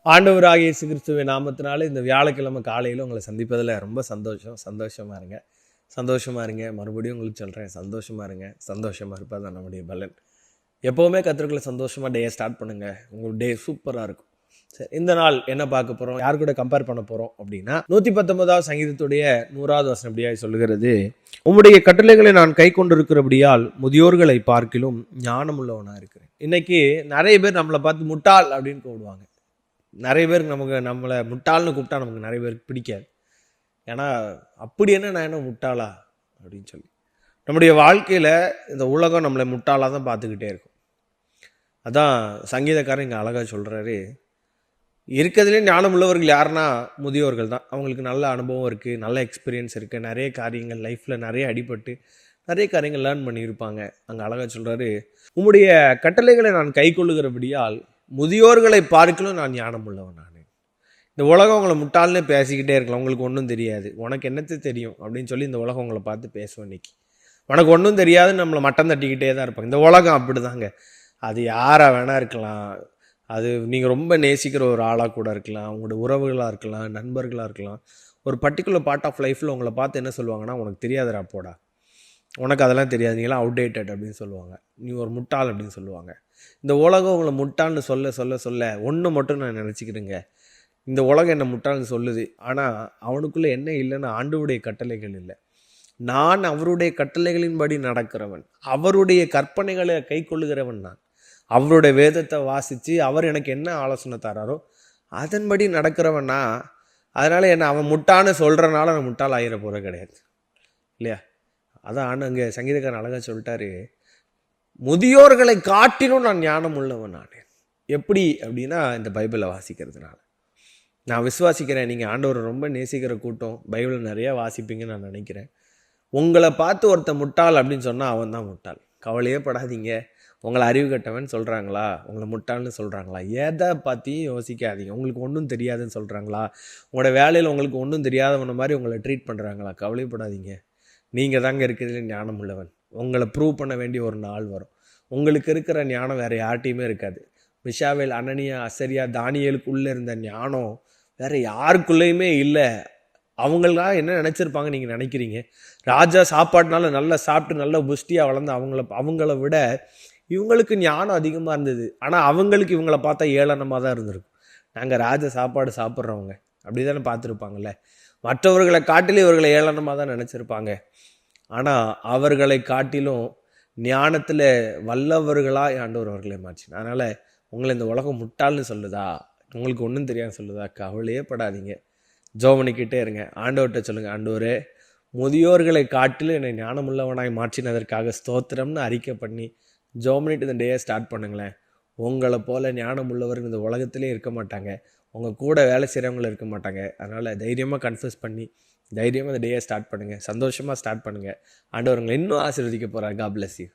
ஆண்டவராகிய இயேசு கிறிஸ்துவின் நாமத்தினால இந்த வியாழக்கிழமை காலையில் உங்களை சந்திப்பதில் ரொம்ப சந்தோஷமாக இருங்க. மறுபடியும் உங்களுக்கு சொல்கிறேன், சந்தோஷமாக இருப்பது தான் நம்முடைய பலன். எப்போவுமே கர்த்தருக்குள்ள சந்தோஷமாக டேயை ஸ்டார்ட் பண்ணுங்கள், உங்கள் டே சூப்பராக இருக்கும். சரி, இந்த நாள் என்ன பார்க்க போகிறோம், யார் கூட கம்பேர் பண்ண போகிறோம் அப்படின்னா 119வது சங்கீதத்துடைய 100வது வசனம் இப்படியாய் சொல்லுகிறது, உம்முடைய கட்டளைகளை நான் கை கொண்டிருக்கிறபடியால் முதியோர்களை பார்க்கிலும் ஞானம் உள்ளவனாக இருக்கிறேன். இன்னைக்கு நிறைய பேர் நம்மளை பார்த்து முட்டாள் அப்படின்னு கூப்பிடுவாங்க. நிறைய பேருக்கு நம்மளை முட்டாள்னு கூப்பிட்டா நமக்கு நிறைய பேருக்கு பிடிக்காது. ஏன்னா அப்படி என்ன நான் என்ன முட்டாளா அப்படின்னு சொல்லி நம்முடைய வாழ்க்கையில் இந்த உலகம் நம்மளை முட்டாளாக தான் பார்த்துக்கிட்டே இருக்கும். அதான் சங்கீதக்காரன் இங்கே அழகாக சொல்கிறாரு, இருக்கிறதுலே ஞானம் உள்ளவர்கள் யாருன்னா முதியோர்கள் தான். அவங்களுக்கு நல்ல அனுபவம் இருக்குது, நல்ல எக்ஸ்பீரியன்ஸ் இருக்குது, நிறைய காரியங்கள் லைஃப்பில் நிறைய அடிபட்டு நிறைய காரியங்கள் லேர்ன் பண்ணியிருப்பாங்க. அங்கே அழகாக சொல்கிறாரு, உம்முடைய கட்டளைகளை நான் கை கொள்ளுகிறபடியால் முதியோர்களை பார்க்கலும் நான் ஞானம் உள்ளவன். நான் இந்த உலகம் உங்களை முட்டாள்னே பேசிக்கிட்டே இருக்கலாம், உங்களுக்கு ஒன்றும் தெரியாது, உனக்கு என்னத்தை தெரியும் அப்படின்னு சொல்லி இந்த உலகம் உங்களை பார்த்து பேசுவோம். இன்னைக்கு உனக்கு ஒன்றும் தெரியாதுன்னு நம்மளை மட்டம் தட்டிக்கிட்டே தான் இருப்பாங்க. இந்த உலகம் அப்படி தாங்க. அது யாராக வேணா இருக்கலாம், அது நீங்கள் ரொம்ப நேசிக்கிற ஒரு ஆளாக கூட இருக்கலாம், உங்களோட உறவுகளாக இருக்கலாம், நண்பர்களாக இருக்கலாம். ஒரு பர்டிகுலர் பார்ட் ஆஃப் லைஃப்பில் உங்களை பார்த்து என்ன சொல்லுவாங்கன்னா, உனக்கு தெரியாதுடா போடா, உனக்கு அதெல்லாம் தெரியாது, நீங்களாம் அவுடேட்டட் அப்படின்னு சொல்லுவாங்க, நீ ஒரு முட்டாள் அப்படின்னு சொல்லுவாங்க. இந்த உலகம் உங்களை முட்டாள்னு சொல்ல ஒன்று மட்டும் நான் நினச்சிக்கிறேங்க, இந்த உலகம் என்னை முட்டாள்னு சொல்லுது, ஆனால் அவனுக்குள்ளே என்ன இல்லைன்னா ஆண்டவருடைய கட்டளைகள் இல்லை. நான் அவருடைய கட்டளைகளின்படி நடக்கிறவன், அவருடைய கற்பனைகளை கை கொள்ளுகிறவன். நான் அவருடைய வேதத்தை வாசித்து அவர் எனக்கு என்ன ஆலோசனை தராரோ அதன்படி நடக்கிறவன்னா, அதனால் என்னை அவன் முட்டான்னு சொல்கிறனால நான் முட்டாள் ஆகிற போகிற கிடையாது இல்லையா? அதான் அங்கே சங்கீதக்காரன் அழகாக சொல்லிட்டாரு, முதியோர்களை காட்டிலும் நான் ஞானம் உள்ளவன். நான் எப்படி அப்படின்னா இந்த பைபிளை வாசிக்கிறதுனால நான் விசுவாசிக்கிறேன். நீங்கள் ஆண்டவரை ரொம்ப நேசிக்கிற கூட்டம், பைபிளை நிறையா வாசிப்பீங்கன்னு நான் நினைக்கிறேன். உங்களை பார்த்து ஒருத்தன் முட்டாள் அப்படின்னு சொன்னால் அவன் தான் முட்டாள். கவலையே படாதீங்க. உங்களை அறிவு கட்டவன் சொல்கிறாங்களா, உங்களை முட்டாள்னு சொல்கிறாங்களா, எதை பற்றியும் யோசிக்காதீங்க. உங்களுக்கு ஒன்றும் தெரியாதுன்னு சொல்கிறாங்களா, உங்களோட வேலையில் உங்களுக்கு ஒன்றும் தெரியாதவன மாதிரி உங்களை ட்ரீட் பண்ணுறாங்களா, கவலைப்படாதீங்க. நீங்கள் தாங்க இருக்கிறதுல ஞானம் உள்ளவன். உங்களை ப்ரூவ் பண்ண வேண்டிய ஒரு நாள் வரும். உங்களுக்கு இருக்கிற ஞானம் வேறு யார்கிட்டையுமே இருக்காது. மிஷாவேல், அனனியா, அசரியா, தானியேலுக்குள்ளே இருந்த ஞானம் வேறு யாருக்குள்ளேயுமே இல்லை. அவங்களாம் என்ன நினச்சிருப்பாங்க நீங்கள் நினைக்கிறீங்க? ராஜா சாப்பாடுனால நல்லா சாப்பிட்டு நல்லா புஷ்டியாக வளர்ந்து அவங்கள விட இவங்களுக்கு ஞானம் அதிகமாக இருந்தது. ஆனால் அவங்களுக்கு இவங்கள பார்த்தா ஏளனமாக தான் இருந்திருக்கும். நாங்கள் ராஜா சாப்பாடு சாப்பிட்றவங்க அப்படி தானே பார்த்துருப்பாங்கல்ல. மற்றவர்களை காட்டிலும் இவர்களை ஏளனமாக தான் நினச்சிருப்பாங்க. ஆனால் அவர்களை காட்டிலும் ஞானத்தில் வல்லவர்களாக ஆண்டவர் அவர்களை மாற்றினார். அதனால் உங்களை இந்த உலகம் முட்டாள்னு சொல்லுதா, உங்களுக்கு ஒன்றும் தெரியாது சொல்லுதா, கவலையே படாதீங்க. ஜெபம் பண்ணிக்கிட்டே இருங்க. ஆண்டவர்கிட்ட சொல்லுங்கள், ஆண்டவரே முதியோர்களை காட்டிலும் என்னை ஞானமுள்ளவனாய் மாற்றினதற்காக ஸ்தோத்திரம்னு அறிக்கை பண்ணி ஜெபம் பண்ணிட்டு இந்த டேயை ஸ்டார்ட் பண்ணுங்களேன். உங்களை போல் ஞானம் உள்ளவர்கள் இந்த உலகத்திலே இருக்க மாட்டாங்க, உங்கள் கூட வேலை செய்கிறவங்களும் இருக்க மாட்டாங்க. அதனால் தைரியமாக கன்ஃபியூஸ் பண்ணி தைரியமாக இந்த டேயை ஸ்டார்ட் பண்ணுங்கள், சந்தோஷமாக ஸ்டார்ட் பண்ணுங்கள். ஆண்டவர் உங்களை இன்னும் ஆசீர்வதிக்க போகிறார். God bless you.